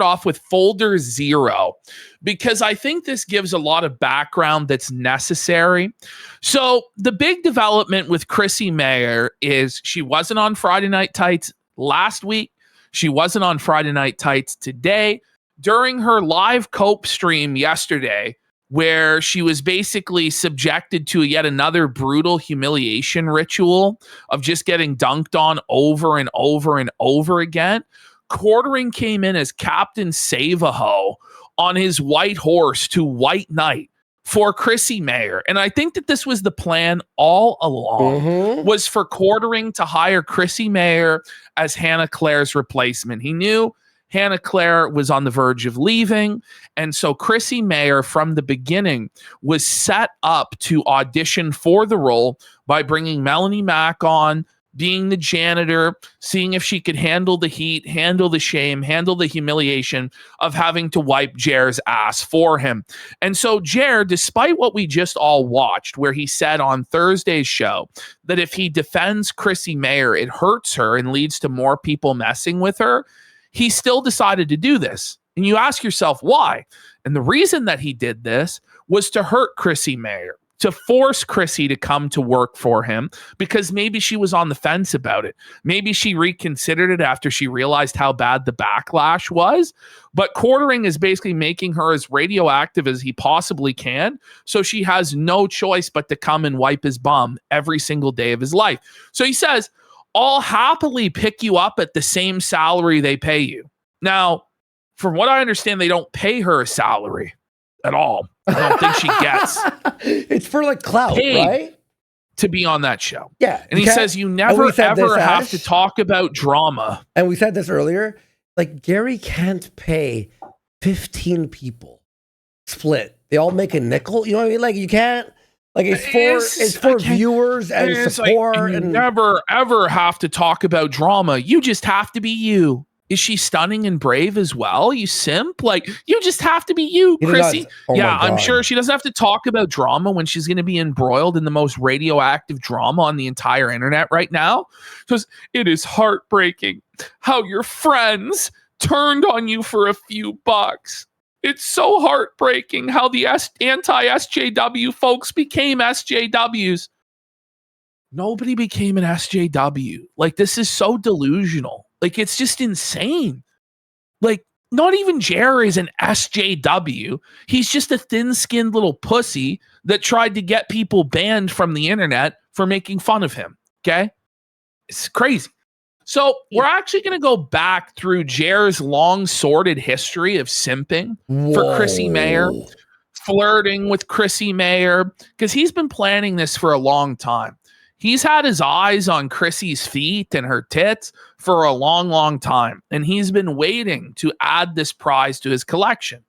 off with folder 0 because I think this gives a lot of background that's necessary. So the big development with Chrissie Mayr is she wasn't on Friday Night Tights last week. She wasn't on Friday Night Tights today. During her live Cope stream yesterday, where she was basically subjected to yet another brutal humiliation ritual of just getting dunked on over and over and over again, Quartering came in as Captain Save-A-Ho on his white horse to White Knight for Chrissie Mayr. And I think that this was the plan all along, was for Quartering to hire Chrissie Mayr as Hannah Claire's replacement. He knew Hannah Claire was on the verge of leaving, and so Chrissie Mayr from the beginning was set up to audition for the role by bringing Melanie Mack on, being the janitor, seeing if she could handle the heat, handle the shame, handle the humiliation of having to wipe Jer's ass for him. And so Jer, despite what we just all watched, where he said on Thursday's show that if he defends Chrissie Mayr, it hurts her and leads to more people messing with her, he still decided to do this. And you ask yourself why. And the reason that he did this was to hurt Chrissie Mayr, to force Chrissie to come to work for him, because maybe she was on the fence about it. Maybe she reconsidered it after she realized how bad the backlash was. But Quartering is basically making her as radioactive as he possibly can, so she has no choice but to come and wipe his bum every single day of his life. So he says, I'll happily pick you up at the same salary they pay you. Now, from what I understand, they don't pay her a salary at all. I don't think she gets. It's for like clout, right? To be on that show. Yeah. And he says you never ever have to talk about drama. And we said this earlier. Like Gary can't pay 15 people split. They all make a nickel. You know what I mean? Like you can't. Like it's for viewers and support. Like, and you never ever have to talk about drama. You just have to be you. Is she stunning and brave as well? You simp? Like, you just have to be you, Chrissie. Yeah, I'm sure she doesn't have to talk about drama when she's going to be embroiled in the most radioactive drama on the entire internet right now. Because it is heartbreaking how your friends turned on you for a few bucks. It's so heartbreaking how the anti-SJW folks became SJWs. Nobody became an SJW. Like, this is so delusional. Like, it's just insane. Like, not even Jer is an SJW. He's just a thin-skinned little pussy that tried to get people banned from the internet for making fun of him. Okay? It's crazy. So we're actually going to go back through Jer's long, sordid history of simping for Chrissie Mayr, flirting with Chrissie Mayr, because he's been planning this for a long time. He's had his eyes on Chrissie's feet and her tits for a long, long time. And he's been waiting to add this prize to his collection.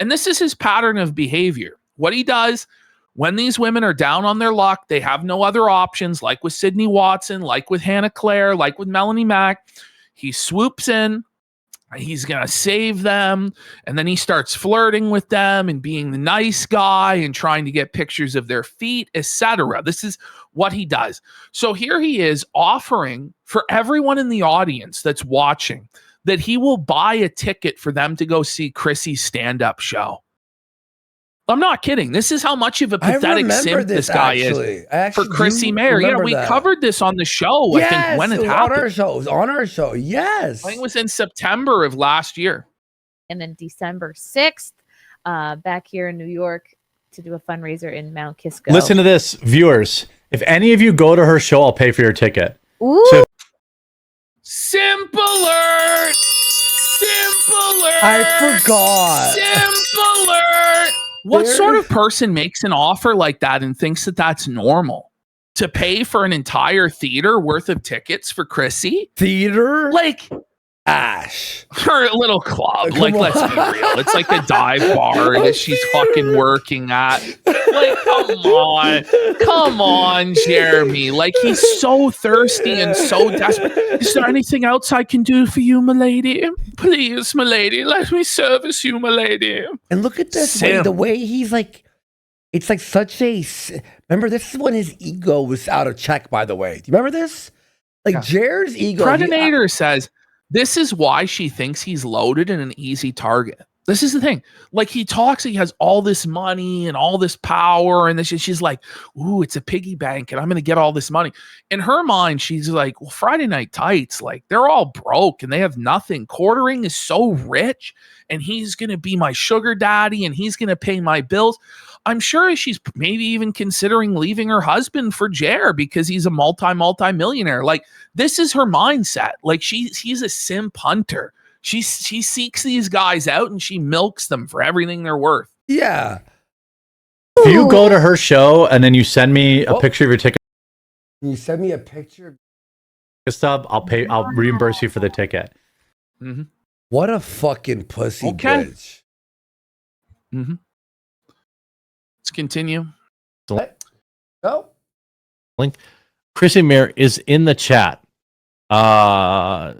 And this is his pattern of behavior. What he does when these women are down on their luck, they have no other options, like with Sydney Watson, like with Hannah Claire, like with Melanie Mack. He swoops in. He's going to save them. And then he starts flirting with them and being the nice guy and trying to get pictures of their feet, etc. This is what he does. So here he is offering for everyone in the audience that's watching that he will buy a ticket for them to go see Chrissie's stand-up show. I'm not kidding. This is how much of a pathetic simp this guy is for Chrissie Mayr. Yeah, we covered this on the show. Yes, I think when it happened. On our show. Yes. I think it was in September of last year. And then December 6th, back here in New York to do a fundraiser in Mount Kisco. Listen to this, viewers. If any of you go to her show, I'll pay for your ticket. Ooh. So Simp alert! Simp alert! I forgot. Simp alert! What sort of person makes an offer like that and thinks that that's normal? To pay for an entire theater worth of tickets for Chrissie? Theater? Like, Ash. Her little club. Like, let's be real. It's like the dive bar that she's fucking working at. Like, come on, Jeremy. Like, he's so thirsty and so desperate. Is there anything else I can do for you, milady? Please, milady, let me service you, milady. And look at this way, the way he's like, it's like such a, remember, this is when his ego was out of check, by the way. Do you remember this? Like, Jer's ego. Predator says, This is why she thinks he's loaded and an easy target. This is the thing. Like, he talks, he has all this money and all this power, and she's like, ooh, it's a piggy bank, and I'm gonna get all this money. In her mind, she's like, well, Friday Night Tights, like, they're all broke and they have nothing. Quartering is so rich, and he's gonna be my sugar daddy, and he's gonna pay my bills. I'm sure she's maybe even considering leaving her husband for Jer because he's a multi-millionaire. Like, this is her mindset. Like, she's a simp hunter. She seeks these guys out and she milks them for everything they're worth. Yeah. If you go to her show and then you send me a picture of your ticket You send me a picture. stub, I'll reimburse you for the ticket. Mm-hmm. What a fucking pussy bitch. Mm-hmm. Let's continue. Go. Link. Chrissie Mayr is in the chat. Well,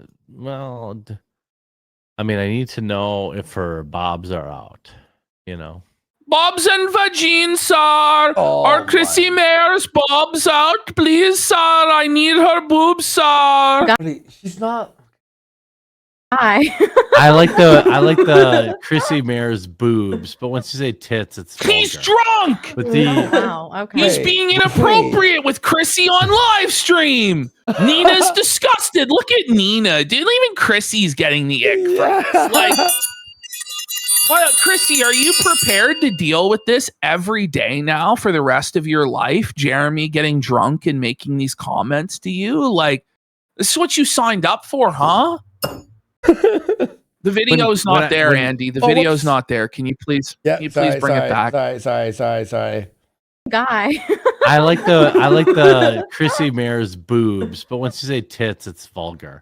I mean, I need to know if her bobs are out, you know. Bobs and vagines, sir. Are Chrissie Mayr's bobs out, please, sir? I need her boobs, sir. She's not. Hi. I like the Chrissie Mayr's boobs, but once you say tits, it's vulgar. He's drunk. But the Wow. Okay. He's being inappropriate with Chrissie on live stream. Nina's disgusted. Look at Nina. Dude, even Chrissie's getting the ick from this. Like, well, Chrissie, are you prepared to deal with this every day now for the rest of your life? Jeremy getting drunk and making these comments to you? Like, this is what you signed up for, huh? The video's not there, Andy. The video's not there. Can you please bring it back? Sorry. Guy. I like the Chrissie Mayr's boobs, but once you say tits, it's vulgar.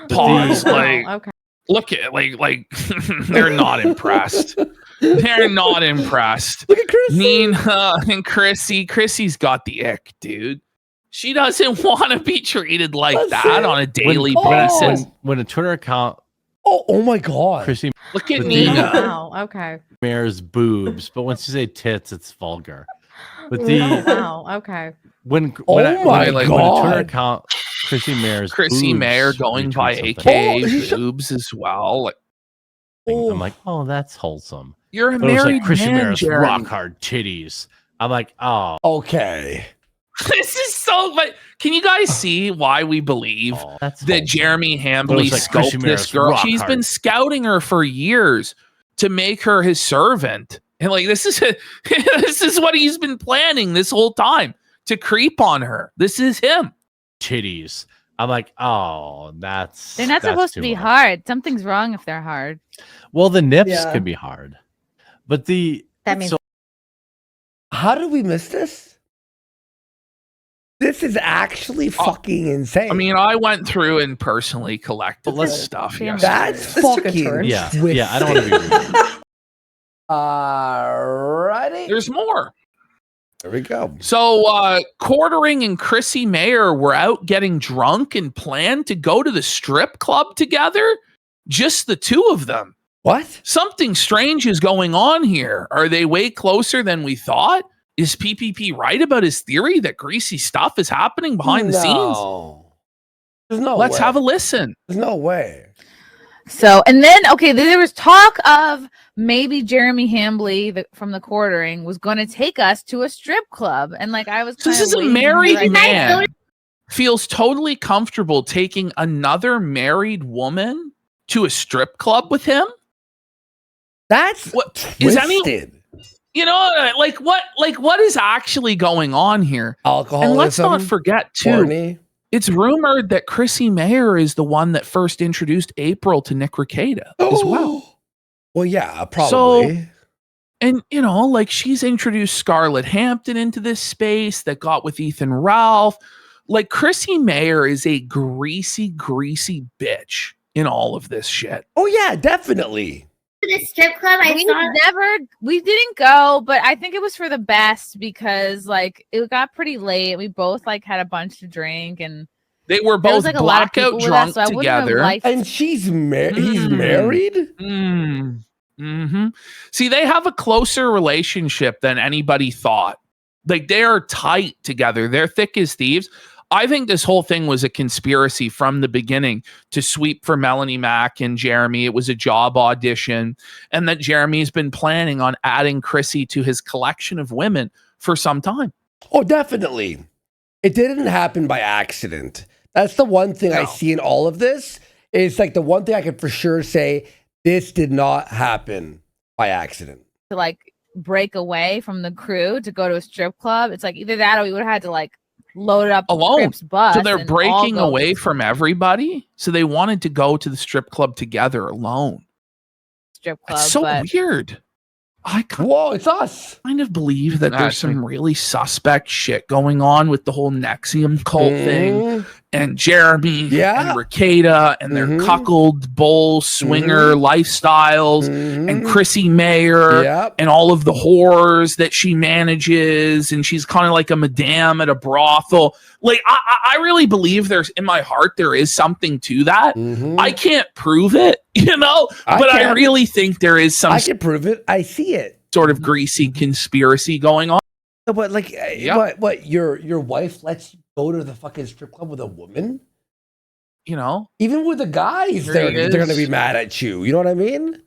Pause. Like, Okay. look at like they're not impressed. They're not impressed. Look at Chrissie. Nina and Chrissie. Chrissie's got the ick, dude. She doesn't want to be treated like that on a daily basis. When a Twitter account, oh my god, Chrissie Look at Nina. Wow. Okay. Mayr's boobs, but once you say tits, it's vulgar. But Wow. Okay. when my a Twitter God. account, Chrissie Chrissie boobs Mayr going by retweet AK something, boobs as well. Like, I'm like, oh, that's wholesome. you're a But it was married like Chrissie man, Mayr's Jeremy. rock hard titties. I'm like, oh, okay. This is so. But can you guys see why we believe that's that wholesome. Jeremy But Hambley it was like Chrissie scoped Mayr's this girl? rock She's hard. been scouting her for years to make her his servant, and like this is this is what he's been planning this whole time to creep on her. This is him. titties. I'm like, oh, They're not that's supposed to too be much. hard. Something's wrong if they're hard. Well, the nips Yeah. can be hard, but That means How did we miss this? This is actually fucking insane. I mean, I went through and personally collected But let's- this stuff. Damn. yesterday. that's This took a fucking turn. yeah, twisted. yeah. I don't want to be rude. Alrighty. There's more. There we go. So, Quartering and Chrissie Mayr were out getting drunk and planned to go to the strip club together. Just the two of them. What? Something strange is going on here. Are they way closer than we thought? Is PPP right about his theory that greasy stuff is happening behind the scenes? There's no Let's way. have a listen. There's no way. so. And then there was talk of maybe Jeremy Hambley from the Quartering was going to take us to a strip club, and like I was. So this kinda is a waiting married right man. there. Feels totally comfortable taking another married woman to a strip club with him. That's What twisted. is any? You know, like what is actually going on here? Alcoholism. And let's not forget too. horny. It's rumored that Chrissie Mayr is the one that first introduced April to Nick Rekieta as well. Well, yeah, probably. And, you know, like she's introduced Scarlett Hampton into this space that got with Ethan Ralph. Like Chrissie Mayr is a greasy bitch in all of this shit. Oh yeah, definitely. The strip club, We didn't go, but I think it was for the best because like it got pretty late. We both like had a bunch to drink and They were there was both like a lot of people blackout with drunk us, so I wouldn't have together. liked And she's he's married. Mm-hmm. See, they have a closer relationship than anybody thought. Like they are tight together. They're thick as thieves. I think this whole thing was a conspiracy from the beginning to sweep for Melanie Mack and Jeremy. It was a job audition, and that Jeremy's been planning on adding Chrissie to his collection of women for some time. Oh, definitely. It didn't happen by accident. That's the one thing I see in all of this. It's like the one thing I can for sure say, this did not happen by accident. To like break away from the crew to go to a strip club. It's like either that or we would have had to like load it up alone. Crip's bus. So they're and breaking all go away to from everybody. So they wanted to go to the strip club together alone. strip club. It's so but weird. I Whoa, it's us. kind of believe that there's some really suspect shit going on with the whole Nexium cult thing, and Jeremy and Ricada and their cuckold bull swinger lifestyles, and Chrissie Mayr and all of the whores that she manages, and she's kind of like a madame at a brothel. Like I really believe there's, in my heart, there is something to that. I can't prove it, you know, but I really think there is some. I can prove it. I see it. Sort of greasy conspiracy going on. But like, what? Your wife lets you go to the fucking strip club with a woman? You know, even with the guys, they're going to be mad at you. You know what I mean?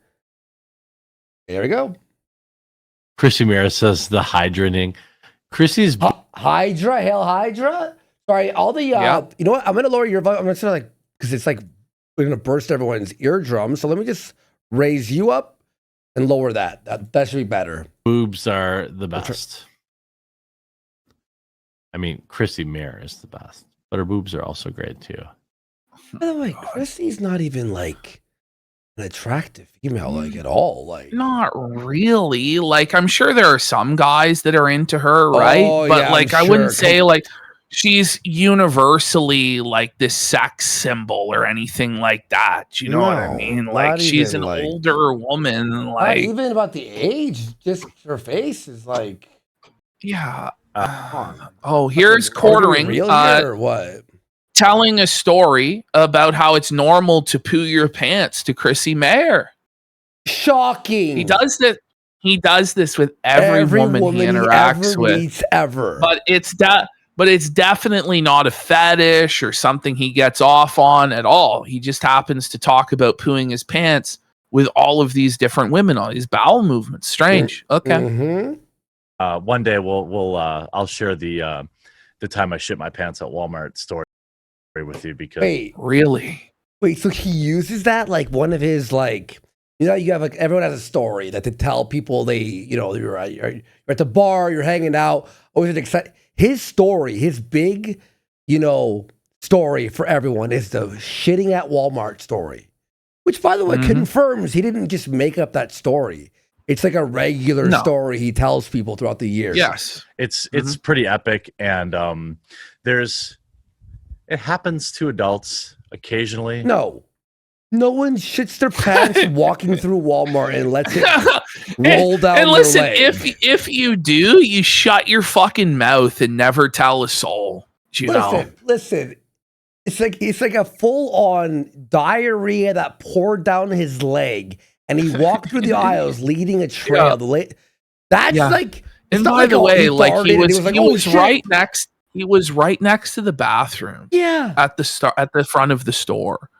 There we go. Chrissie Mayr says the hydrating. Chrissie's Hydra, hail Hydra. Sorry, all the you know what? I'm going to lower your volume. I'm going to like, because it's like we're going to burst everyone's eardrums. So let me just raise you up and lower that. That should be better. Boobs are the best. I mean, Chrissie Mayr is the best, but her boobs are also great too. By the way, Chrissie's not even like an attractive female, like at all. Like, not really. Like, I'm sure there are some guys that are into her, right? Oh, but yeah, like, I'm I wouldn't sure. say like she's universally like this sex symbol or anything like that. You know what I mean? Like, she's an older woman. Like, not even about the age, just her face is like, yeah. Here's Quartering. Real here or what? Telling a story about how it's normal to poo your pants to Chrissie Mayr. Shocking. He does this with every woman he interacts with. But it's definitely not a fetish or something he gets off on at all. He just happens to talk about pooing his pants with all of these different women on his bowel movements. Strange. Okay. One day I'll share the time I shit my pants at Walmart story with you because wait, so he uses that like one of his like, you know, you have like everyone has a story that they tell people they, you know, you're at the bar, you're hanging out, always excited. His story, his big, you know, story for everyone is the shitting at Walmart story, which by the way confirms he didn't just make up that story. It's like a regular story he tells people throughout the years. Yes. It's pretty epic. And it happens to adults occasionally. No one shits their pants walking through Walmart and lets it roll down and listen, their leg. if you do, you shut your fucking mouth and never tell a soul. Listen. It's like a full on diarrhea that poured down his leg, and he walked through the aisles leading a trail. That's like. And by the way, like he was right next. He was right next to the bathroom. Yeah. At the front of the store,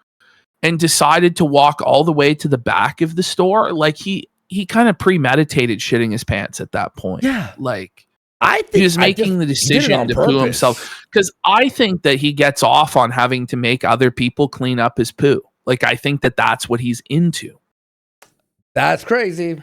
and decided to walk all the way to the back of the store. Like he kind of premeditated shitting his pants at that point. Yeah. Like. I think he was making the decision to poo himself, because I think that he gets off on having to make other people clean up his poo. Like, I think that that's what he's into. That's crazy.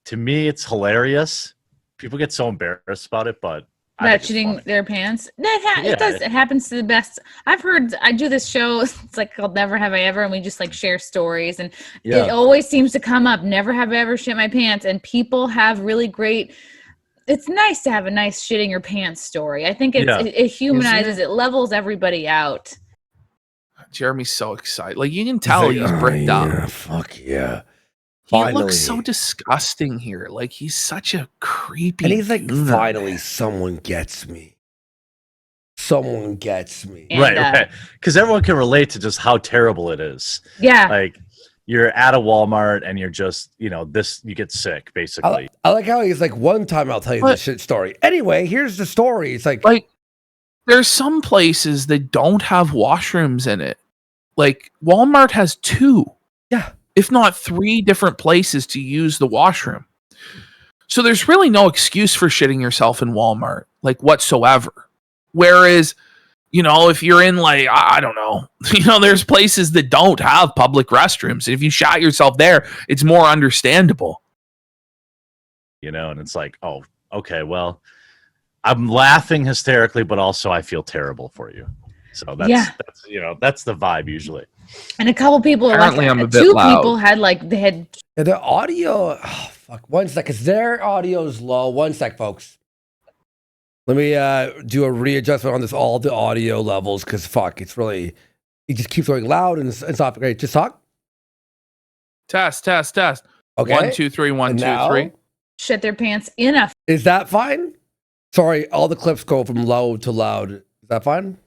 To me, it's hilarious. People get so embarrassed about it, but about shitting their pants. It happens to the best. I've heard. I do this show. It's like called Never Have I Ever, and we just like share stories, and it always seems to come up. Never have I ever shit my pants, and people have really great. It's nice to have a nice shitting your pants story. I think it humanizes, it levels everybody out. Jeremy's so excited. Like, you can tell he's bricked up. Fuck yeah. He looks so disgusting here. Like, he's such a creepy. And he's like, finally, someone gets me. Someone gets me. And, right. Because everyone can relate to just how terrible it is. Yeah. Like, you're at a Walmart and you're just, you know, you get sick, basically. I like how he's like, one time I'll tell you this shit story. Anyway, here's the story. It's like there's some places that don't have washrooms in it. Like Walmart has 2, if not 3 different places to use the washroom. So there's really no excuse for shitting yourself in Walmart, like whatsoever. Whereas, if you're in like, I don't know, there's places that don't have public restrooms. If you shot yourself there, it's more understandable. And it's like, oh, okay, well, I'm laughing hysterically, but also I feel terrible for you. So that's the vibe usually. And a couple people Apparently I'm a bit 2 loud. people had the audio. Oh, fuck. 1 sec, because their audio's low. 1 sec, folks. Let me do a readjustment on all the audio levels, because fuck, it just keeps going loud and it's not great. Just talk. Test. Okay. 1, 2, 3, 1, 2, 3. shit their pants in a Is that fine? Sorry, all the clips go from low to loud. Is that fine?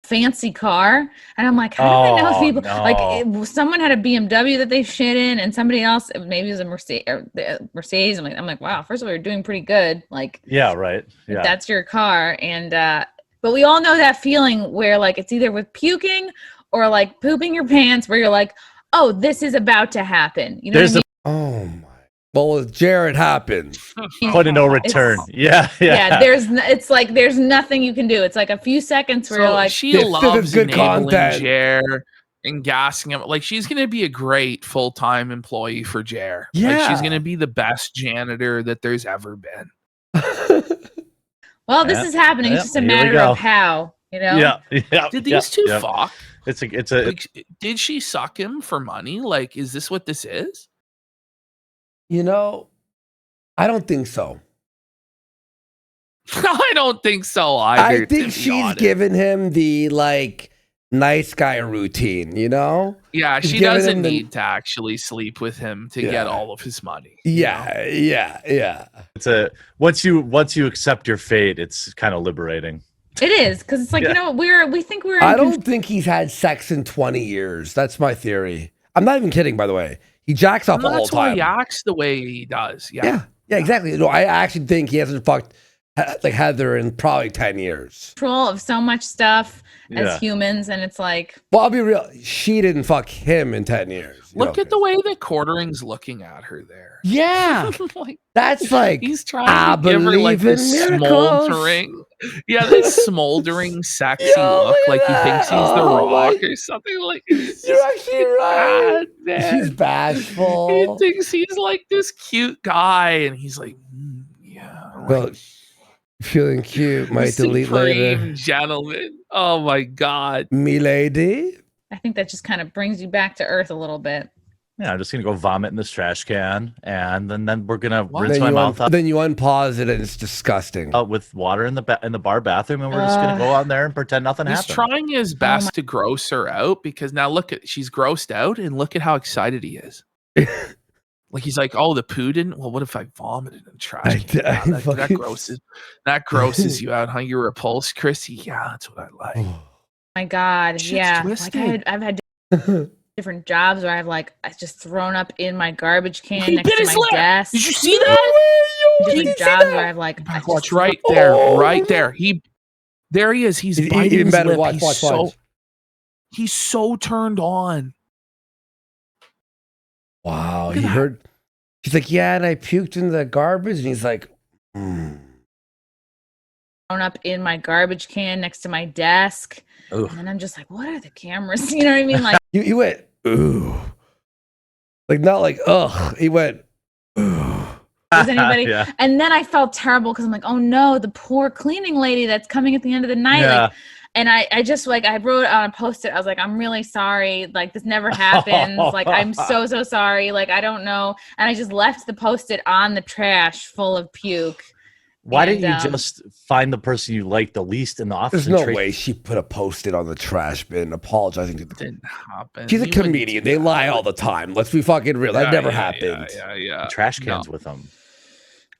fancy car, and I'm like, how do I know people? No. Like, someone had a BMW that they shit in, and somebody else, maybe it was a Mercedes. I'm like, wow. First of all, you're doing pretty good. Like, yeah, right. Yeah, that's your car, and but we all know that feeling where like it's either with puking or like pooping your pants, where you're like, oh, this is about to happen. You know what I mean? Oh my. Well, with Jared happens. Point of no return. Yeah. It's like there's nothing you can do. It's like a few seconds where you're like, she loves good enabling content. Jer and gassing him. Like, she's gonna be a great full-time employee for Jer. Yeah. Like, she's gonna be the best janitor that there's ever been. well, this is happening. It's just a matter of how, Yeah. Did these two fuck? It's a Like, did she suck him for money? Like, is this what this is? I don't think so. I don't think so either. I think she's given him the like nice guy routine, Yeah, She's she giving doesn't him the- need to actually sleep with him to get all of his money. Yeah. it's a once you accept your fate, it's kind of liberating. it is, because it's like, we think we're in I don't think he's had sex in 20 years. That's my theory. I'm not even kidding, by the way. He jacks off No, all the that's why time. he acts the way he does. Yeah, exactly. No, I actually think he hasn't fucked like Heather in probably 10 years. control of so much stuff Yeah. as humans, and it's like, Well, I'll be real. She didn't fuck him in 10 years. Look at the way that Quartering's looking at her there. Yeah. Like, That's like, he's trying I to give her like believe this in miracles. this smoldering, sexy look, like he thinks he's the Rock or something. Like, You're actually right. man. She's bashful. He thinks he's like this cute guy, and he's like, yeah. Well, feeling cute. Might delete later. Supreme gentleman. Oh my god. Me lady. I think that just kind of brings you back to earth a little bit. Yeah, I'm just gonna go vomit in this trash can, and then we're gonna What? rinse Then my you, mouth out then you unpause it and it's disgusting. with water in the bar bathroom, and we're just gonna go out there and pretend nothing He's happened. trying his best to gross her out, because now she's grossed out, and look at how excited he is. Like, he's like, oh, the poo didn't. Well, what if I vomited in the trash can? That grosses you out, huh? You're repulsed, Chrissy. Yeah, that's what I like. My God, Shit's yeah. twisted. Like I've had different jobs where I've just thrown up in my garbage can He next bit to his my lip. desk. Did you see that? Different jobs where Watch right there, right there. There he is. He's biting even his better. lip. Watch. He's so turned on. Wow, Look he at that. heard. She's like, yeah, and I puked in the garbage, and he's like, thrown up in my garbage can next to my desk. Ooh. And then I'm just like, what are the cameras? You know what I mean? Like, He went, ooh, like not like ugh. He went, ooh. is anybody? Yeah. And then I felt terrible because I'm like, oh no, the poor cleaning lady that's coming at the end of the night. Yeah. Like, and I just like, I wrote on a post-it, I was like, I'm really sorry. Like, this never happens. Like, I'm so sorry. Like, I don't know. And I just left the post-it on the trash full of puke. Why didn't you just find the person you like the least in the office? There's no way she put a post-it on the trash bin apologizing to the. Didn't happen. She's a He wouldn't comedian. do They that. lie all the time. Let's be fucking real. That never happened. Yeah. trash cans with them,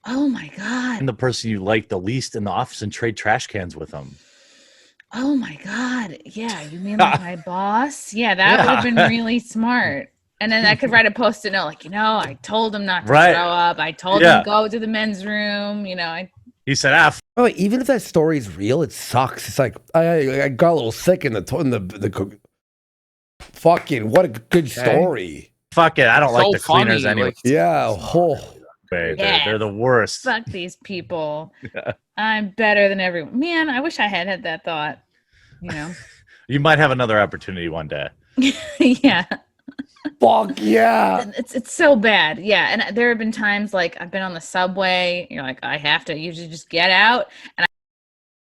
Oh my God. and the person you like the least in the office, and trade trash cans with them. Oh my God. Yeah. You mean like my boss? Yeah. That would have been really smart. And then I could write a post-it note, like, I told him not to Right. throw up. I told him go to the men's room. He said, "Ah, Oh, even if that story is real, it sucks. It's like I got a little sick in the fucking what a good story. fuck it. I don't like So the cleaners funny, anyway." like- Yeah. Oh. They're the worst. Fuck these people. I'm better than everyone. Man, I wish I had that thought. You know. You might have another opportunity one day. Yeah. Fuck yeah. It's so bad. Yeah. And there have been times like I've been on the subway. You're like, I have to usually just get out. And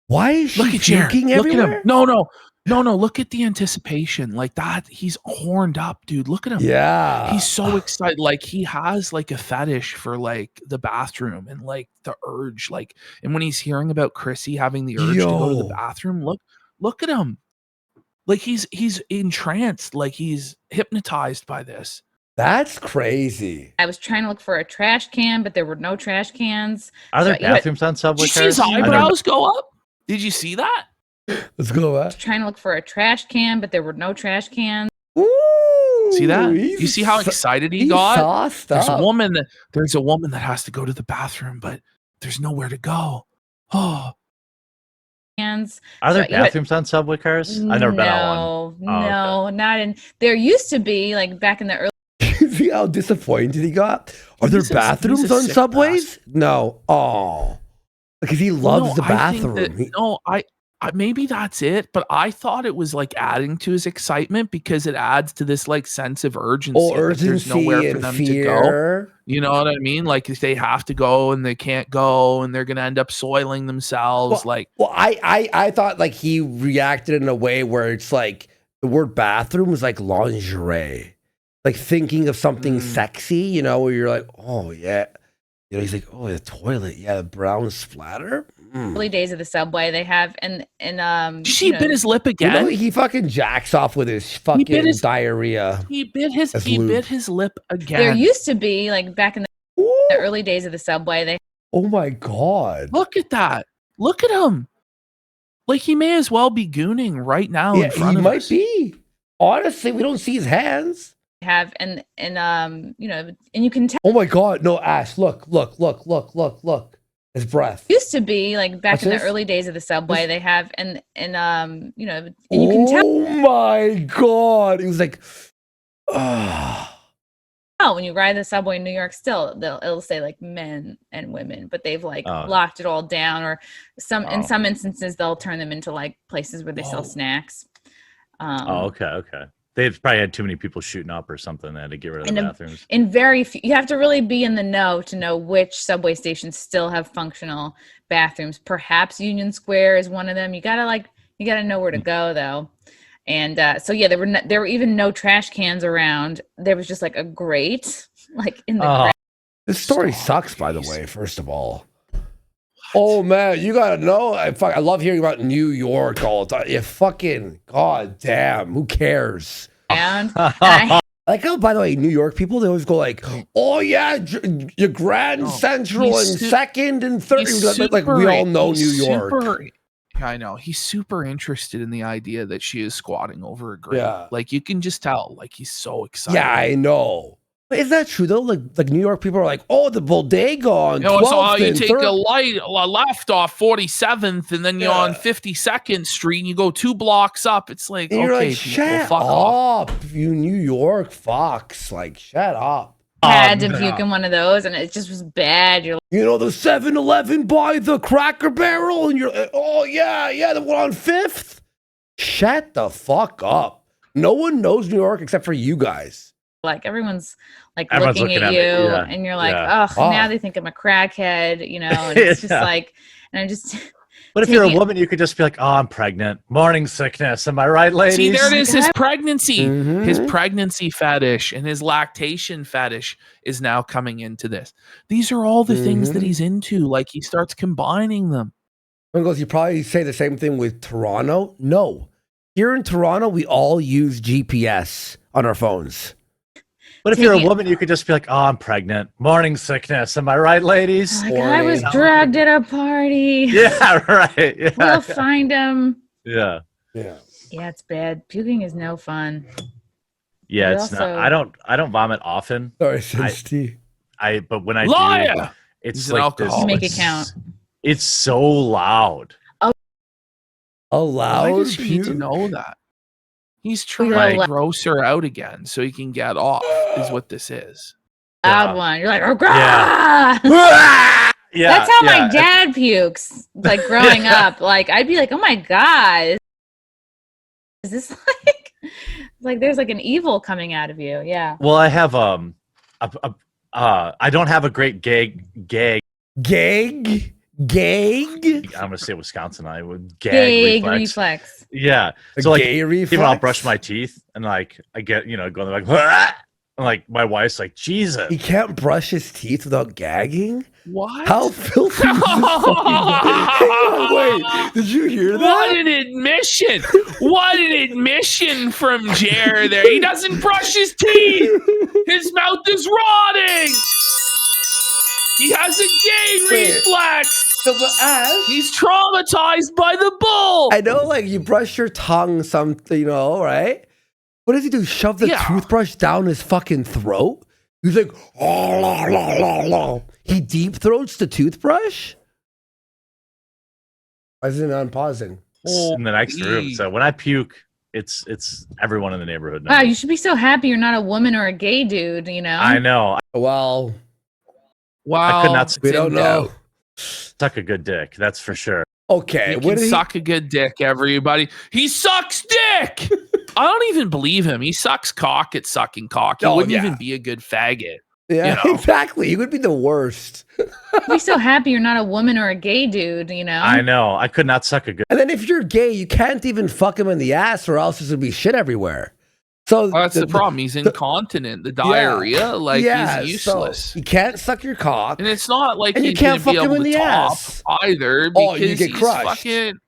Why is she Look at Jared. puking Look at everywhere? him. No. Look at the anticipation. Like that. He's horned up, dude. Look at him. Yeah. He's so excited. Like he has like a fetish for like the bathroom and like the urge. Like, and when he's hearing about Chrissy having the urge to go to the bathroom, look at him. Like he's entranced. Like he's hypnotized by this. That's crazy. I was trying to look for a trash can, but there were no trash cans. Are there So, yeah, bathrooms on subway Did you see cars? his eyebrows go up? Did you see that? Let's go back. trying to look for a trash can, but there were no trash cans. Ooh, See that? You see how excited he got? Sauced There's a up. woman that has to go to the bathroom, but there's nowhere to go. Oh, Cans. Are there So, yeah, bathrooms on subway cars? I've never been on one. No, not in. There used to be like back in the early. See how disappointed he got? Are there He's a bathrooms on sick subways? No. Oh. Because he loves the I think bathroom. that- I maybe that's it, but I thought it was like adding to his excitement because it adds to this like sense of urgency. Oh, that there's nowhere urgency for and them to go. fear. You know what I mean? Like if they have to go and they can't go and they're gonna end up soiling themselves. Well, I thought like he reacted in a way where it's like the word bathroom was like lingerie. Like thinking of something sexy, you know, where you're like, oh yeah. You know, he's like, oh, the toilet, yeah, the brown splatter. early days of the subway, they have and Did you see he bit his lip You again? know, he fucking jacks off with his fucking diarrhea. He bit his lip again. There used to be like back in the Ooh, early days of the subway, they oh my god. Look at that. Look at him. Like he may as well be gooning right now Yeah, in front he of might us. be. Honestly, we don't see his hands. have and you know, and you can tell. Oh my god, no, Ash, look. His breath. Used to be like back What's in this? the early days of the subway, they have and you know, and you can tell Oh my god. He was like, ah. when you ride the subway in New York. Still, it'll say like men and women, but they've like Oh. locked it all down, or in Oh. some instances they'll turn them into like places where they sell Whoa. snacks. Okay. They've probably had too many people shooting up or something. They had to get rid of the bathrooms. In very few, you have to really be in the know to know which subway stations still have functional bathrooms. Perhaps Union Square is one of them. You gotta know where to go though. And so yeah, there were even no trash cans around. There was just like a grate, like in the ground. This story sucks, by the way, first of all. Oh man, you gotta know. I love hearing about New York all the time. You fucking goddamn, who cares? And I Like how, by the way, New York people, they always go like, "Oh yeah, your Grand Central and second and third." Like we all know New York. I know he's super interested in the idea that she is squatting over a grate. Yeah. Like you can just tell, like he's so excited. Yeah, I know. But is that true though? Like New York people are like, "Oh, the bodega on You know, so 12th you and take 3rd." a left off 47th, and then you're on 52nd Street, and you go 2 blocks up. It's like, And you're okay, like, people, shut fuck off. up, you New York fucks. Like, shut up. had to puke in one of those, and it just was bad. You're You know the 7-Eleven by the Cracker Barrel, and you're like, oh yeah, the one on 5th. Shut the fuck up. No one knows New York except for you guys. like everyone's Everyone's looking at looking you, at me, yeah, and you're like, yeah. oh, now they think I'm a crackhead, you know, and it's just Yeah. like, and I'm just. But if you're a taking it- woman, you could just be like, "Oh, I'm pregnant. Morning sickness. Am I right, ladies?" See, there it is. His pregnancy, Mhm. his pregnancy fetish, and his lactation fetish is now coming into this. These are all the things that Mhm. he's into. Like he starts combining them. One goes, you probably say the same thing with Toronto. No. Here in Toronto, we all use GPS on our phones. But if you're a Taking it- woman, you could just be like, "Oh, I'm pregnant. Morning sickness. Am I right, ladies?" Like, I was dragged at a party. Yeah, right. Yeah, We'll find him. yeah. Yeah. Yeah, it's bad. Puking is no fun. Yeah, But it's also- not. I don't vomit often. Sorry, Steve. But when I do, Liar! it's He's an like alcoholic. Make it count. It's so loud. Loud. Why does she need to puke? know that? He's trying to gross her out again so he can get off, is what this is. Loud one. You're like, oh, Yeah. Yeah, that's how my dad pukes. Like growing up, like I'd be like, oh my god, is this like there's like an evil coming out of you? Yeah. Well, I have I don't have a great gag. Gag. I'm gonna say Wisconsin. I would gag reflex. Yeah. So like, gay reflex? even I'll brush my teeth and like I get going like, and like my wife's like, Jesus. He can't brush his teeth without gagging. What? How filthy is this fucking... Wait, did you hear that? What an admission! What an admission from Jer there. He doesn't brush his teeth. His mouth is rotting. He has a gay reflex. So the ass. He's traumatized by the bull. I know, like you brush your tongue, something, right? What does he do? Shove the toothbrush down his fucking throat? He's like, oh, la, la, la, la. He deep throats the toothbrush? Why isn't it on pausing? In the next room. So when I puke, it's everyone in the neighborhood knows. Wow, you should be so happy you're not a woman or a gay dude, I know. Well, I could not. We don't know. Suck a good dick, that's for sure. Okay, you can suck a good dick, everybody. He sucks dick. I don't even believe him. He sucks cock at sucking cock. He wouldn't even be a good faggot. Yeah, exactly. He would be the worst. You'd be so happy you're not a woman or a gay dude, I know. I could not suck a good. And then if you're gay, you can't even fuck him in the ass, or else there's gonna be shit everywhere. So that's the problem. He's incontinent. The diarrhea, he's useless. So you can't suck your cock, and it's not like you can't fuck him in the ass either because you get he's crushed. Fucking.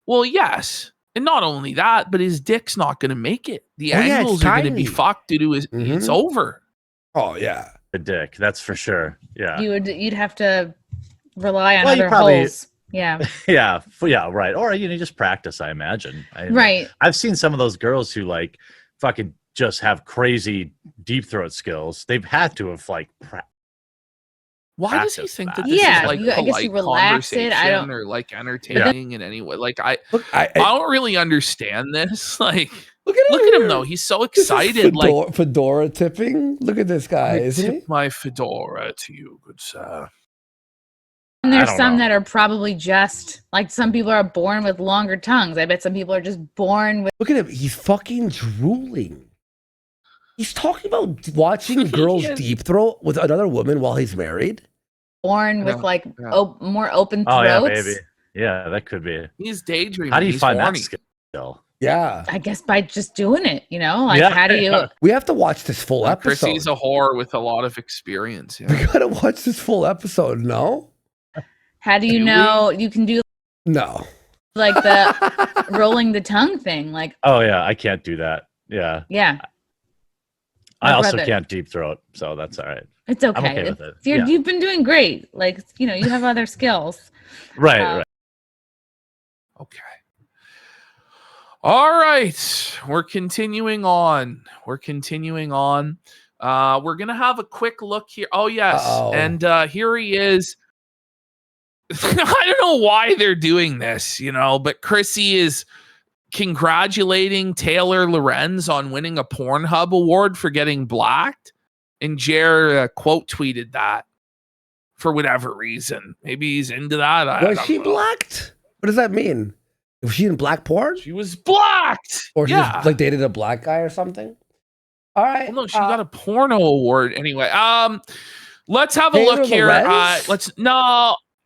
Well, yes, and not only that, but his dick's not going to make it. The angles are going to be fucked due to his. It's over. Oh yeah, a dick. That's for sure. Yeah, you'd have to rely on other holes. Yeah. yeah, right. Or just practice. I imagine. Right. I've seen some of those girls who fucking just have crazy deep throat skills. They've had to have why does he think that this is I guess you relax it. I don't or entertaining in any way. I don't really understand this. Look at him though. He's so excited. Fedora tipping. Look at this guy. Isn't he? My fedora to you, good sir. And there's some that are probably just some people are born with longer tongues. I bet some people are just born with. Look at him. He's fucking drooling. He's talking about watching girls deep throat with another woman while he's married. Born with more open throats. Oh yeah, baby. Yeah, that could be. He's daydreaming. How do you find that skill? Yeah, I guess by just doing it. How do you? We have to watch this full episode. Chrissy's a whore with a lot of experience. We gotta watch this full episode. No. How do you know you can do the rolling the tongue thing? Oh yeah, I can't do that. Yeah. Yeah. I also can't deep throat, so that's all right. It's okay. I'm okay with it. You've been doing great. You have other skills. Right. Okay. All right. We're continuing on. We're gonna have a quick look here. Oh yes. And here he is. I don't know why they're doing this, but Chrissy is congratulating Taylor Lorenz on winning a Pornhub award for getting blacked. And Jer quote tweeted that for whatever reason. Maybe he's into that. Was she blacked? What does that mean? Was she in black porn? She was blacked. Or she just dated a black guy or something? All right. Well, no, she got a porno award anyway. Let's have a look here.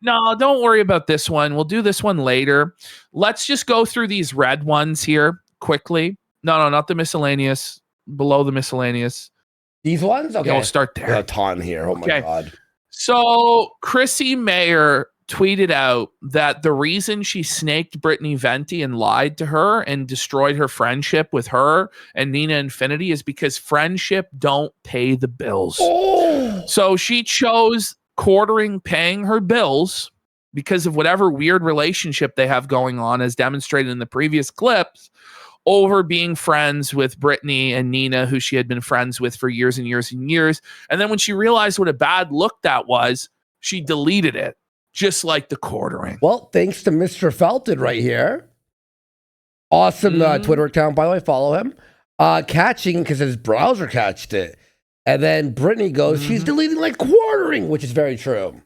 No, don't worry about this one. We'll do this one later. Let's just go through these red ones here quickly. No, not the miscellaneous. Below the miscellaneous. These ones? Okay. Yeah, we'll start there. A ton here. Oh my God. So Chrissie Mayr tweeted out that the reason she snaked Brittany Venti and lied to her and destroyed her friendship with her and Nina Infinity is because friendship don't pay the bills. Oh. So she chose quartering paying her bills because of whatever weird relationship they have going on, as demonstrated in the previous clips, over being friends with Brittany and Nina, who she had been friends with for years and years and years. And then when she realized what a bad look that was, she deleted it just like the quartering. Well, thanks to Mr. Felton right here. Awesome Twitter account, by the way. Follow him. Catching because his browser catched it. And then Brittany goes, she's deleting like quartering, which is very true.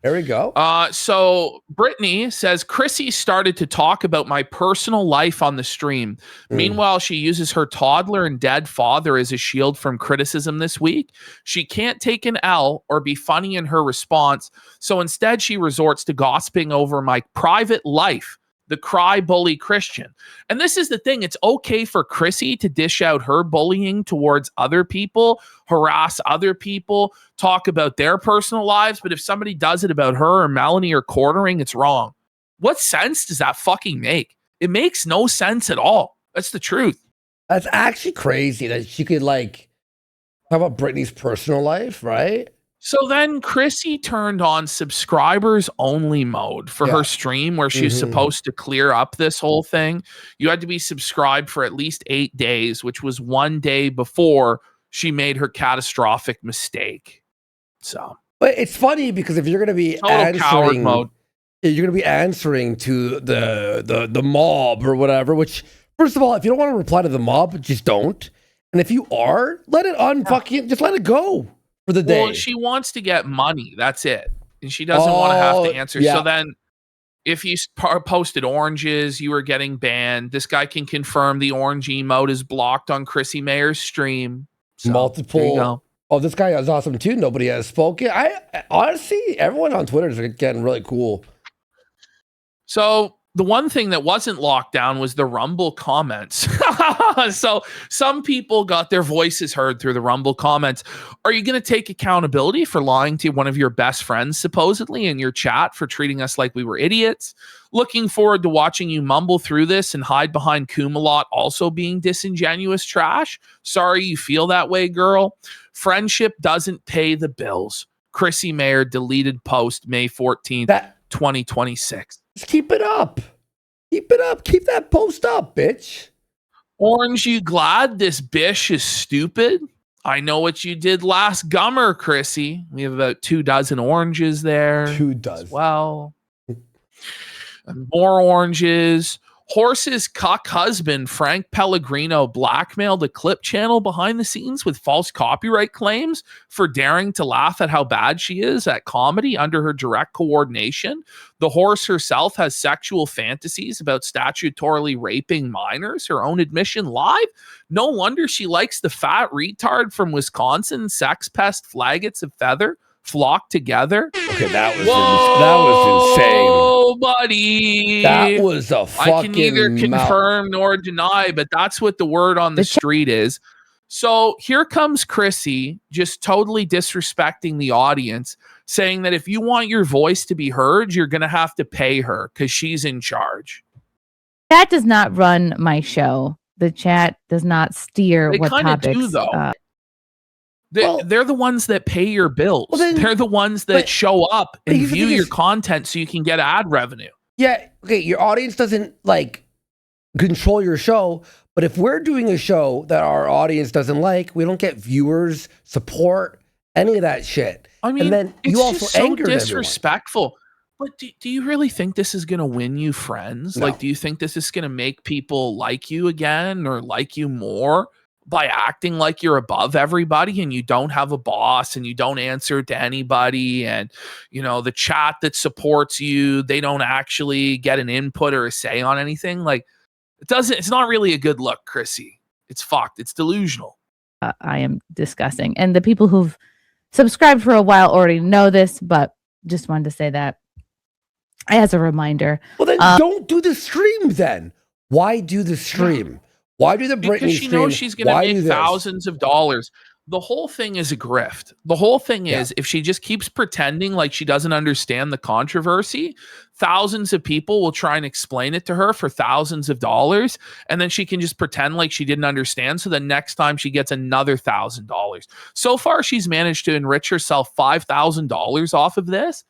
There we go. So Brittany says, Chrissie started to talk about my personal life on the stream. Meanwhile, she uses her toddler and dead father as a shield from criticism this week. She can't take an L or be funny in her response. So instead, she resorts to gossiping over my private life. The cry bully Christian. And this is the thing. It's okay for Chrissie to dish out her bullying towards other people, harass other people, talk about their personal lives. But if somebody does it about her or Melanie or quartering, it's wrong. What sense does that fucking make? It makes no sense at all. That's the truth. That's actually crazy that she could like talk about Brittany's personal life, right? So then Chrissie turned on subscribers only mode for her stream where she's supposed to clear up this whole thing. You had to be subscribed for at least 8 days, which was 1 day before she made her catastrophic mistake. So, but it's funny because if you're going to be answering mode, you're going to be answering to the mob or whatever, which first of all, if you don't want to reply to the mob, just don't. And if you are, let it just let it go. For the day. Well, she wants to get money. That's it. And she doesn't want to have to answer. So then if you posted oranges, you were getting banned. This guy can confirm the orange emote is blocked on Chrissie Mayr's stream. So, multiple. Oh, this guy is awesome too. Nobody has spoken. I honestly, everyone on Twitter is getting really cool. So the one thing that wasn't locked down was the Rumble comments. So some people got their voices heard through the Rumble comments. Are you going to take accountability for lying to one of your best friends, supposedly, in your chat for treating us like we were idiots? Looking forward to watching you mumble through this and hide behind Kumalot also being disingenuous trash. Sorry you feel that way, girl. Friendship doesn't pay the bills. Chrissie Mayr deleted post May 14th, 2026. Just keep it up. Keep it up. Keep that post up, bitch. Orange, you glad this bish is stupid? I know what you did last Gummer, Chrissie. We have about 24 oranges there. 24. Well, and more oranges. Horse's cuck husband, Frank Pellegrino, blackmailed a clip channel behind the scenes with false copyright claims for daring to laugh at how bad she is at comedy under her direct coordination. The horse herself has sexual fantasies about statutorily raping minors, her own admission live. No wonder she likes the fat retard from Wisconsin, sex pest, flaggots of feather. Flock together. Okay, that was insane. Oh, buddy. That was a fucking I can neither confirm nor deny, but that's what the word on the street is. So here comes Chrissie just totally disrespecting the audience, saying that if you want your voice to be heard, you're going to have to pay her because she's in charge. Chat does not run my show. The chat does not steer what topics. Do, though. They're the ones that pay your bills. Well, then, they're the ones that show up and view your content so you can get ad revenue. Yeah, okay, your audience doesn't like control your show, but if we're doing a show that our audience doesn't like, we don't get viewers, support, any of that shit. I mean, and then you also so disrespectful. Everyone. But do you really think this is going to win you friends? No. Like, do you think this is going to make people like you again or like you more? By acting like you're above everybody and you don't have a boss and you don't answer to anybody and, you know, the chat that supports you, they don't actually get an input or a say on anything. Like, it's not really a good look, Chrissie. It's fucked. It's delusional. I am discussing. And the people who've subscribed for a while already know this, but just wanted to say that as a reminder. Well, then don't do the stream then. Why do the stream? Yeah. Why do the Britney Because she knows she's going to make thousands of dollars. The whole thing is a grift. The whole thing is if she just keeps pretending like she doesn't understand the controversy, thousands of people will try and explain it to her for thousands of dollars. And then she can just pretend like she didn't understand. So the next time she gets another $1,000. So far, she's managed to enrich herself $5,000 off of this.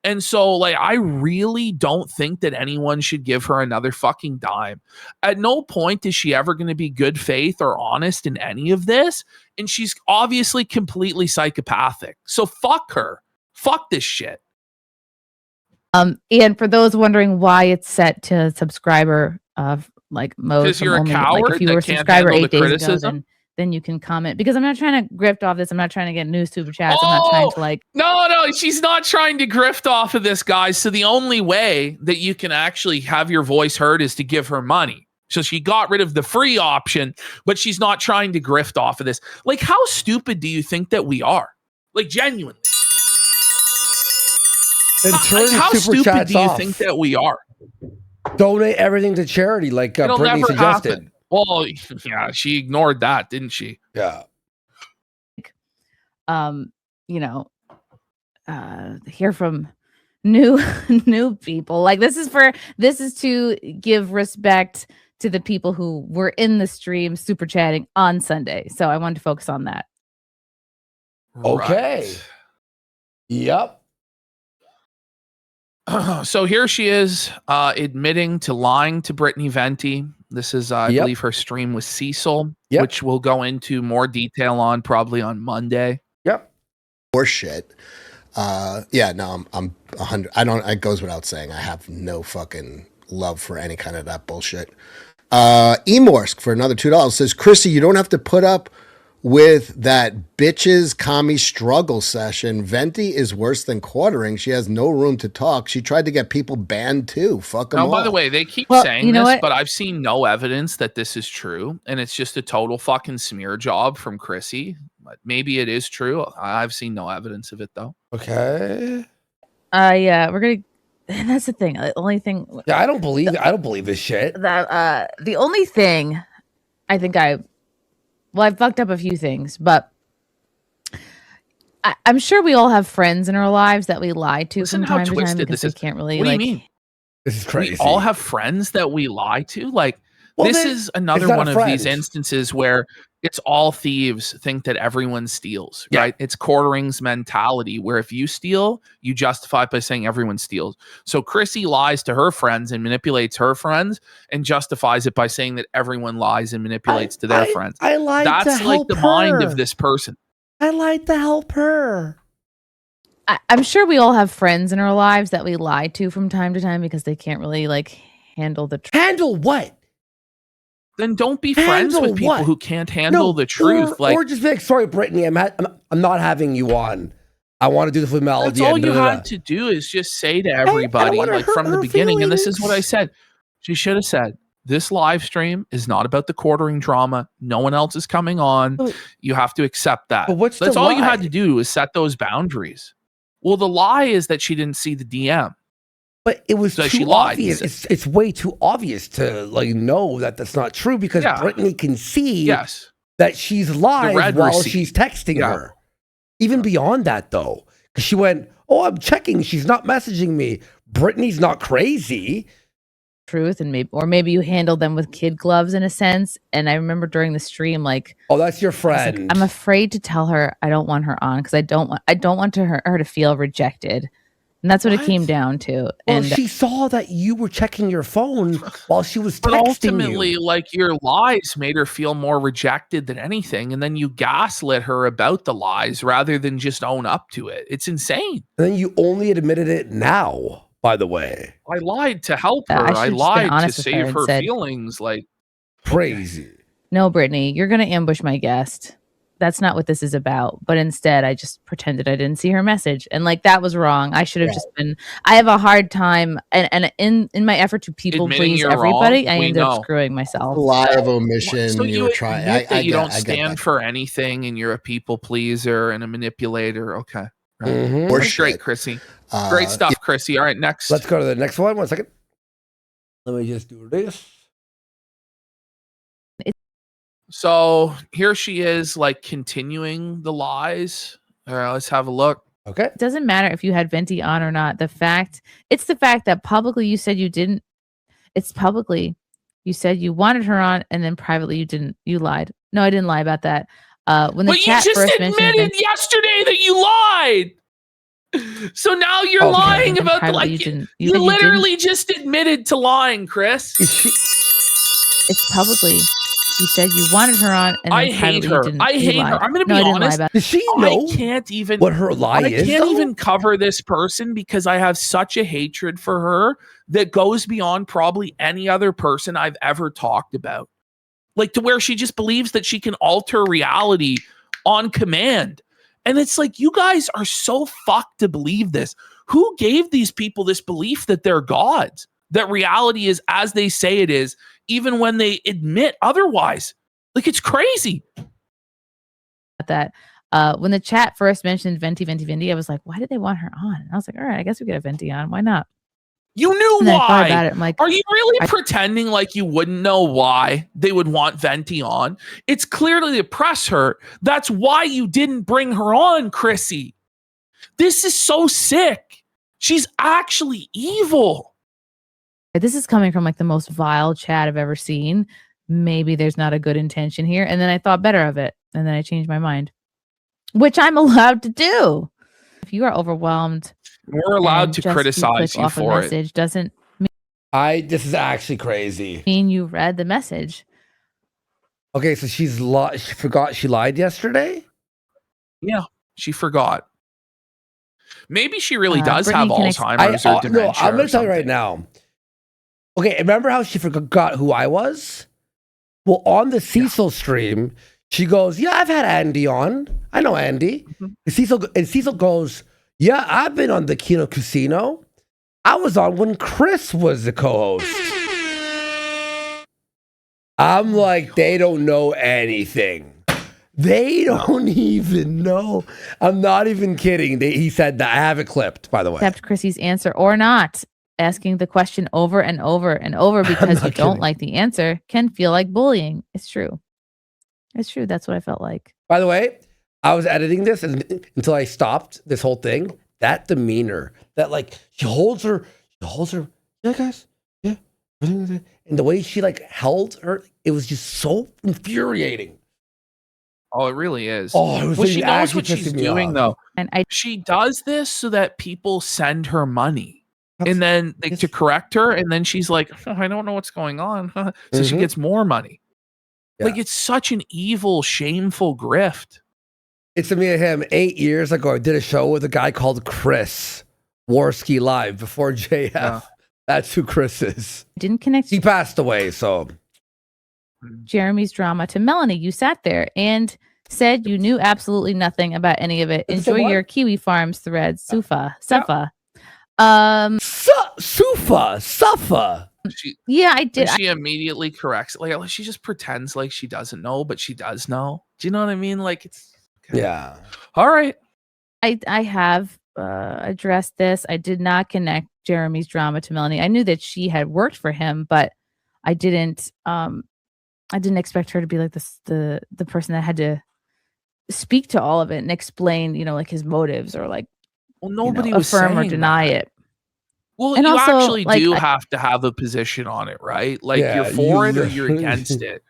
And so, like, I really don't think that anyone should give her another fucking dime. At no point is she ever going to be good faith or honest in any of this. And she's obviously completely psychopathic. So fuck her. Fuck this shit. And for those wondering why it's set to subscriber like mode, because you're a coward, like if you were a can't subscriber handle 8 the days criticism? ago, then you can comment, because I'm not trying to grift off this. I'm not trying to get new super chats. I'm not trying to like. No, she's not trying to grift off of this, guys. So the only way that you can actually have your voice heard is to give her money. So she got rid of the free option, but she's not trying to grift off of this. Like, how stupid do you think that we are? Like, genuinely. And turn how super stupid chats do you off. think that we are? Donate everything to charity, like It'll Brittany never suggested. happen. Well, yeah, she ignored that, didn't she? Yeah. Hear from new people. Like, this is to give respect to the people who were in the stream super chatting on Sunday. So I wanted to focus on that. Okay. Right. Yep. So here she is admitting to lying to Brittany Venti. This is, I believe, her stream with Cecil, which we'll go into more detail on probably on Monday. Yep. Or shit. Yeah, no, I'm 100. It goes without saying. I have no fucking love for any kind of that bullshit. Emorsk for another $2 says, Chrissy, you don't have to put up with that bitches commie struggle session. Venti is worse than quartering. She has no room to talk. She tried to get people banned too. Fuck them all. By the way, they keep saying this, but I've seen no evidence that this is true, and it's just a total fucking smear job from Chrissy. But maybe it is true. I've seen no evidence of it though. Okay. Yeah, we're gonna. And that's the thing. The only thing. Yeah, I don't believe this shit. That the only thing I think I've fucked up a few things, but I'm sure we all have friends in our lives that we lie to from time to time because they can't really. What do you mean? This is crazy. We all have friends that we lie to. Like, this is another one of these instances where it's all thieves think that everyone steals, right? It's quartering's mentality where if you steal, you justify it by saying everyone steals. So Chrissy lies to her friends and manipulates her friends and justifies it by saying that everyone lies and manipulates to their friends. I lied That's to like help the her. mind of this person. I lied to help her. I'm sure we all have friends in our lives that we lie to from time to time because they can't really like handle the truth. Handle what? Then don't be friends with people who can't handle the truth. Or just be like, sorry, Brittany, I'm not having you on. I want to do this with Melody. That's all you had to do is just say to everybody, like from the beginning, and this is what I said. She should have said, this live stream is not about the quartering drama. No one else is coming on. You have to accept that. But that's all you had to do is set those boundaries. Well, the lie is that she didn't see the DM. But it was too obvious. It's way too obvious to know that that's not true because Brittany can see that she's live while she's texting her. Even beyond that, though, because she went, "Oh, I'm checking. She's not messaging me. Brittany's not crazy." Truth, and maybe you handled them with kid gloves in a sense. And I remember during the stream, oh, that's your friend. Like, I'm afraid to tell her I don't want her on because I don't want her to feel rejected. And that's what it came down to. Well, and she saw that you were checking your phone while she was texting ultimately, you. Your lies made her feel more rejected than anything. And then you gaslit her about the lies rather than just own up to it. It's insane. And then you only admitted it now, by the way. I lied to help her. I lied to save her feelings. Crazy. No, Brittany, you're going to ambush my guest. That's not what this is about. But instead, I just pretended I didn't see her message. And that was wrong. I should have just been. I have a hard time. And in my effort to people please everybody, I ended up screwing myself. Lie of omission. So you trying. You don't stand for anything and you're a people pleaser and a manipulator. Okay. Right. Mm-hmm. Great, Chrissy. Great stuff, Chrissy. All right, next. Let's go to the next one. 1 second. Let me just do this. So here she is, continuing the lies. All right, let's have a look. Okay. It doesn't matter if you had Venti on or not. It's the fact that publicly you said you didn't. It's publicly you said you wanted her on, and then privately you didn't. You lied. No, I didn't lie about that. When the chat you just first admitted yesterday that you lied. So now you're lying about you literally just admitted to lying, Chris. It's publicly. You said you wanted her on, and I hate her. I'm going to be honest. Does she know what her lie is? I can't even cover this person because I have such a hatred for her that goes beyond probably any other person I've ever talked about. Like to where she just believes that she can alter reality on command. And it's like, you guys are so fucked to believe this. Who gave these people this belief that they're gods? That reality is as they say it is, even when they admit otherwise. Like, it's crazy. That when the chat first mentioned Venti, I was like, why did they want her on? And I was like, all right, I guess we get a Venti on. Why not? You knew and why. I thought about it. I'm like, are you really pretending like you wouldn't know why they would want Venti on? It's clearly to press her. That's why you didn't bring her on, Chrissy. This is so sick. She's actually evil. This is coming from like the most vile chat I've ever seen. Maybe there's not a good intention here. And then I thought better of it. And then I changed my mind, which I'm allowed to do. If you are overwhelmed, we're allowed to criticize you for it. Doesn't mean this is actually crazy. Mean you read the message. Okay, so she forgot she lied yesterday? Yeah, she forgot. Maybe she really does have Alzheimer's or dementia. No, I'm going to tell you right now. Okay, remember how she forgot who I was? Well, on the Cecil stream, she goes, yeah, I've had Andy on. I know Andy. Mm-hmm. And Cecil goes, yeah, I've been on the Kino Casino. I was on when Chris was the co-host. I'm like, they don't know anything. They don't even know. I'm not even kidding. He said that. I have it clipped, by the way. Accept Chrissy's answer or not. Asking the question over and over and over because you don't like the answer can feel like bullying. It's true. It's true. That's what I felt like. By the way, I was editing this until I stopped this whole thing. That demeanor, that like she holds her, yeah, guys, yeah. And the way she like held her, it was just so infuriating. Oh, it really is. Oh, it was she knows what she's doing, though. And she does this so that people send her money. And then to correct her, and then she's like, oh, I don't know what's going on. So she gets more money. Yeah. Like, it's such an evil, shameful grift. It's me and him 8 years ago. I did a show with a guy called Chris Warski Live before JF. Yeah. That's who Chris is. Didn't connect. He passed away, so. Jeremy's drama to Melanie. You sat there and said you knew absolutely nothing about any of it. Enjoy your Kiwi Farms thread, Sufa. Sufa. Yeah, I did. She immediately corrects it. Like she just pretends like she doesn't know, but she does know. Do you know what I mean? Like it's okay. Yeah. All right. I have addressed this. I did not connect Jeremy's drama to Melanie. I knew that she had worked for him, but I didn't expect her to be like this the person that had to speak to all of it and explain, like his motives or like nobody was affirm or deny it. Well, and you also, actually do have to have a position on it, right? Like you're for it or you're against it.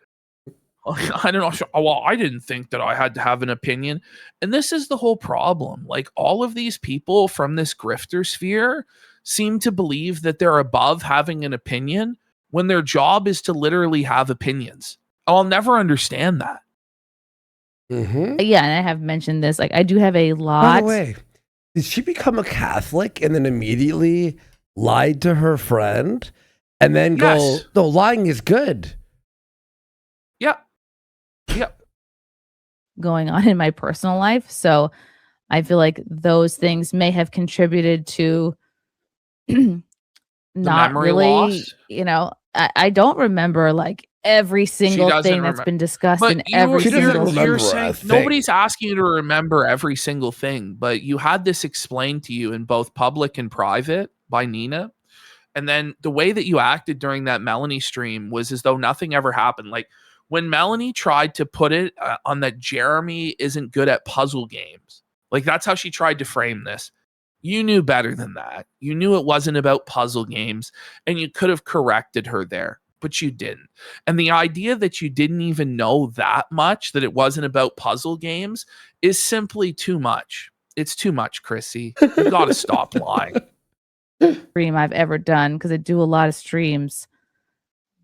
I don't know. Well, I didn't think that I had to have an opinion. And this is the whole problem. Like all of these people from this grifter sphere seem to believe that they're above having an opinion when their job is to literally have opinions. I'll never understand that. Mm-hmm. Yeah, and I have mentioned this. Like I do have a lot. By the way, did she become a Catholic and then immediately lied to her friend and then go, no, lying is good? Yep. Going on in my personal life. So I feel like those things may have contributed to not really, loss? I don't remember like every single thing that's been discussed in every single thing. Nobody's asking you to remember every single thing, but you had this explained to you in both public and private by Nina. And then the way that you acted during that Melanie stream was as though nothing ever happened. Like when Melanie tried to put it on that Jeremy isn't good at puzzle games, like that's how she tried to frame this. You knew better than that. You knew it wasn't about puzzle games, and you could have corrected her there, but you didn't. And the idea that you didn't even know that much, that it wasn't about puzzle games, is simply too much. It's too much, Chrissy. You got to stop lying. Stream I've ever done, because I do a lot of streams.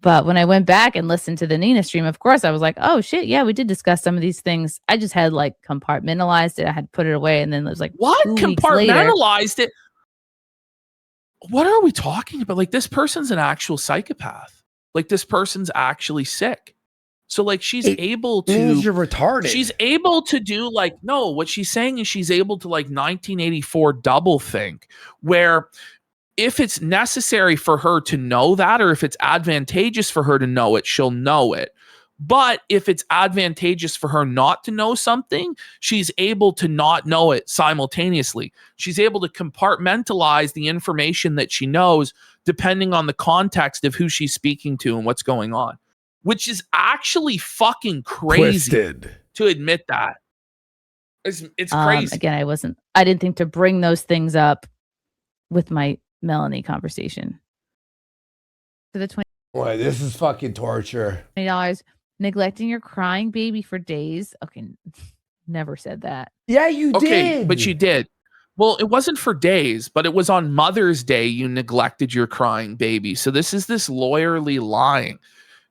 But when I went back and listened to the Nina stream, of course, I was like, oh shit, yeah, we did discuss some of these things. I just had like compartmentalized it. I had put it away, and then it was like, what? 2 weeks later, Compartmentalized it? What are we talking about? Like, this person's an actual psychopath. Like, this person's actually sick. So like she's able to you're retarded. She's able to do like, no, what she's saying is she's able to like 1984 double think, where if it's necessary for her to know that, or if it's advantageous for her to know it, she'll know it. But if it's advantageous for her not to know something, she's able to not know it simultaneously. She's able to compartmentalize the information that she knows depending on the context of who she's speaking to and what's going on. Which is actually fucking crazy Twisted. to admit that. It's crazy. Again, I didn't think to bring those things up with my Melanie conversation. For the Boy, this is fucking torture. $20, neglecting your crying baby for days. Okay, never said that. Yeah, you did. But you did. Well, it wasn't for days, but it was on Mother's Day you neglected your crying baby. So this is this lawyerly lying.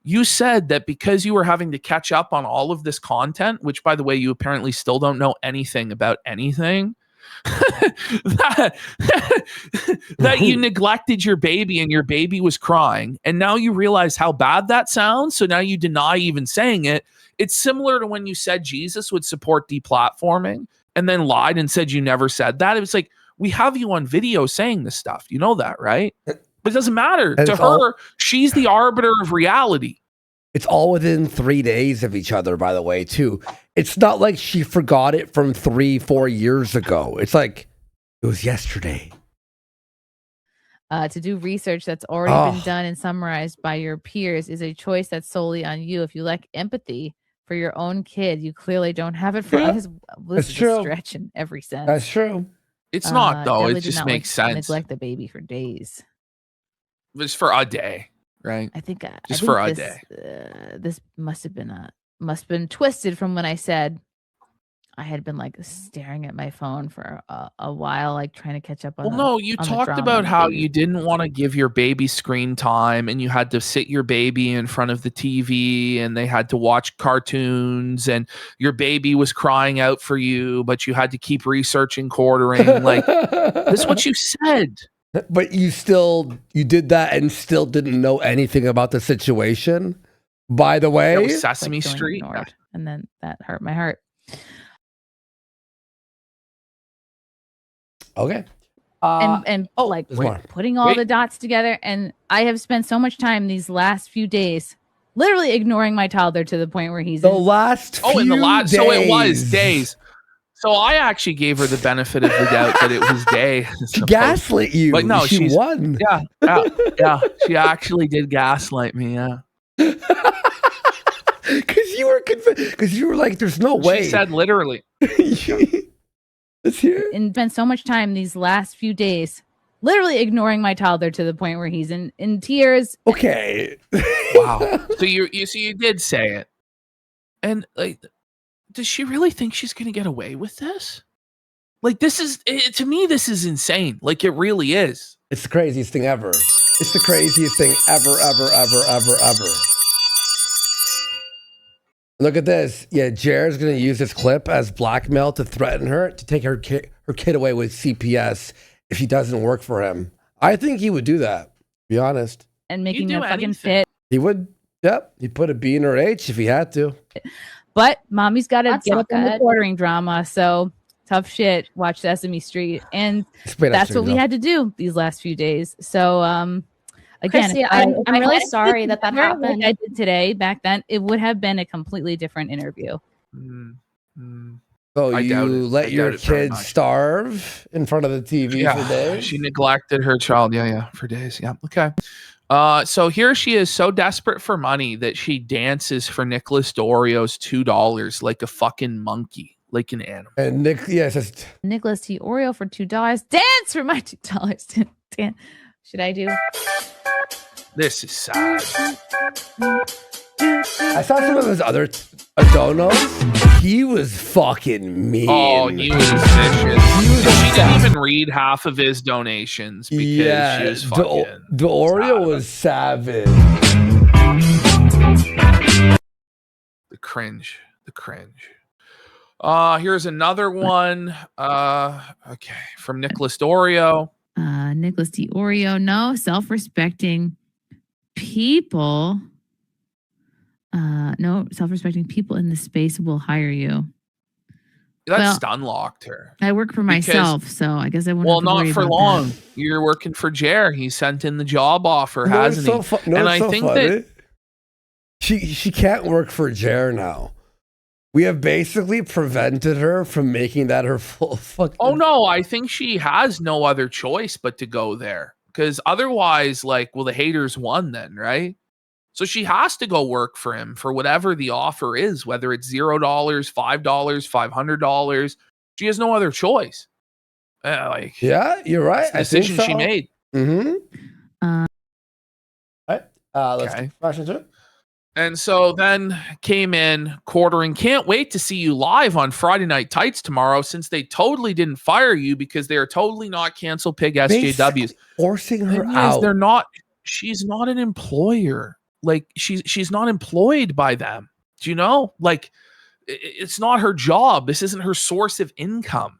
You said that because you were having to catch up on all of this content, which, by the way, you apparently still don't know anything about anything, that you neglected your baby and your baby was crying. And now you realize how bad that sounds. So now you deny even saying it. It's similar to when you said Jesus would support deplatforming and then lied and said you never said that. It was like, we have you on video saying this stuff. You know that, right? But it doesn't matter. To her, she's the arbiter of reality. It's all within 3 days of each other, by the way, too. It's not like she forgot it from 3-4 years ago. It's like, it was yesterday. To do research that's already been done and summarized by your peers is a choice that's solely on you. If you lack empathy for your own kid, you clearly don't have it for others. That's true. A stretch in every sense. That's true. It's not, though. It just makes sense. Neglect the baby for days. Just for a day, right? I think for a day. This must have been twisted from when I said I had been like staring at my phone for a while, like trying to catch up on. Well, no, you talked about how you didn't want to give your baby screen time, and you had to sit your baby in front of the TV, and they had to watch cartoons, and your baby was crying out for you, but you had to keep researching quartering. Like, this is what you said. But you did that and still didn't know anything about the situation. By the way, it was Sesame Street, and then that hurt my heart. Okay. Putting all the dots together, and I have spent so much time these last few days literally ignoring my toddler to the point where he's days. So it was days. So I actually gave her the benefit of the doubt that it was day. She gaslit you. But no, she won. Yeah. She actually did gaslight me. Yeah. Because you were like, "There's no way." She said literally. It's here. And spent so much time these last few days literally ignoring my toddler to the point where he's in tears. Okay. Wow. So you did say it, and like. Does she really think she's going to get away with this? Like, to me, this is insane. Like, it really is. It's the craziest thing ever. It's the craziest thing ever. Look at this. Yeah, Jared's going to use this clip as blackmail to threaten her to take her kid away with CPS if she doesn't work for him. I think he would do that, to be honest. And making her fucking fit. He would, yep. He'd put a B in her H if he had to. But mommy's got to get up in the quartering drama, so tough shit. Watch Sesame Street, and that's what we had to do these last few days. So, again, Chrissie, I'm really sorry that happened. Like I did today. Back then, it would have been a completely different interview. So you let your kid starve in front of the TV for days? She neglected her child. Yeah, for days. Yeah. Okay. So here she is, so desperate for money that she dances for Nicholas D'Orio's $2 like a fucking monkey, like an animal. And Nicholas D'Orio for $2. Dance for my $2. Dance. Should I do? This is sad. I saw some of his other donos. He was fucking mean. Oh, he was vicious. She didn't even read half of his donations because she was fucking D'Orio was savage. cringe. Here's another one. Okay, from Nicholas Dorio. Nicholas Dorio. No, self-respecting people. No, self-respecting people in the space will hire you. That's unlocked her. I work for myself, so I guess I won't. Well, not for long. You're working for Jer. He sent in the job offer, hasn't he? And I think that she can't work for Jer now. We have basically prevented her from making that her full fucking. Oh no, I think she has no other choice but to go there, because otherwise, the haters won then, right? So she has to go work for him for whatever the offer is, whether it's $0, $5, $500. She has no other choice. Yeah, you're right. It's the decision she made. Mm-hmm. All right. Let's smash into it. And so then came in quartering. Can't wait to see you live on Friday Night Tights tomorrow, since they totally didn't fire you because they are totally not cancel pig SJWs. Forcing her out. They're not. She's not an employer. She's not employed by them. Do you know? It's not her job. This isn't her source of income.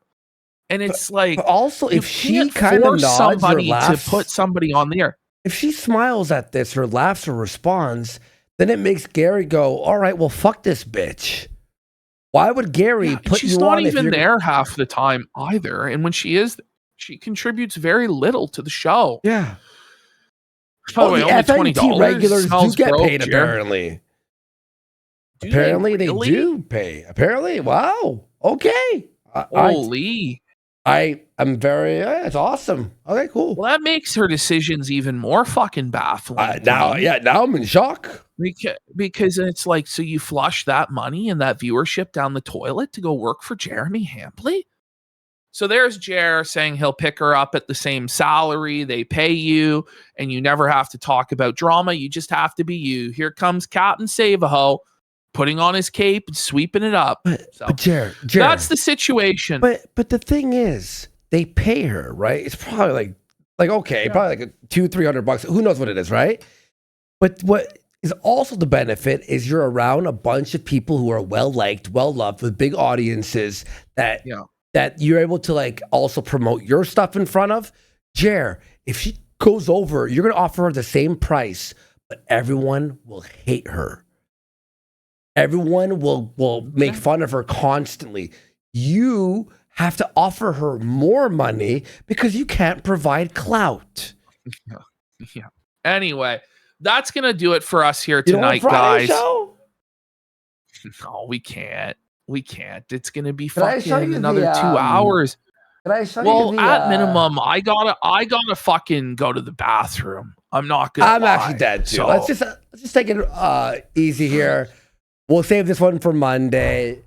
And it's also, if she kind of nods somebody or laughs, to put somebody on the air. If she smiles at this or laughs or responds, then it makes Gary go, all right, well, fuck this bitch. Why would Gary put you on? She's not even there half the time either. And when she is, she contributes very little to the show. Yeah. By the way, only $20. Regulars do get paid, apparently. Apparently they do pay. Apparently. Wow. Okay. Holy. I'm very, it's awesome. Okay, cool. Well, that makes her decisions even more fucking baffling. Now I'm in shock. Because it's so you flush that money and that viewership down the toilet to go work for Jeremy Hampley? So there's Jer saying he'll pick her up at the same salary. They pay you, and you never have to talk about drama. You just have to be you. Here comes Captain Save-A-Ho, putting on his cape and sweeping it up. But Jer, that's the situation. But the thing is, they pay her, right? It's probably probably $200-300. Who knows what it is, right? But what is also the benefit is you're around a bunch of people who are well liked, well loved, with big audiences that you're able to also promote your stuff in front of. Jer, if she goes over, you're gonna offer her the same price, but everyone will hate her. Everyone will make fun of her constantly. You have to offer her more money because you can't provide clout. Yeah. Anyway, that's gonna do it for us here tonight, guys. Show? No, we can't. It's gonna be fucking another 2 hours. Can I show you at minimum, I gotta fucking go to the bathroom. I'm not gonna. I'm actually dead too. So let's just take it easy here. We'll save this one for Monday.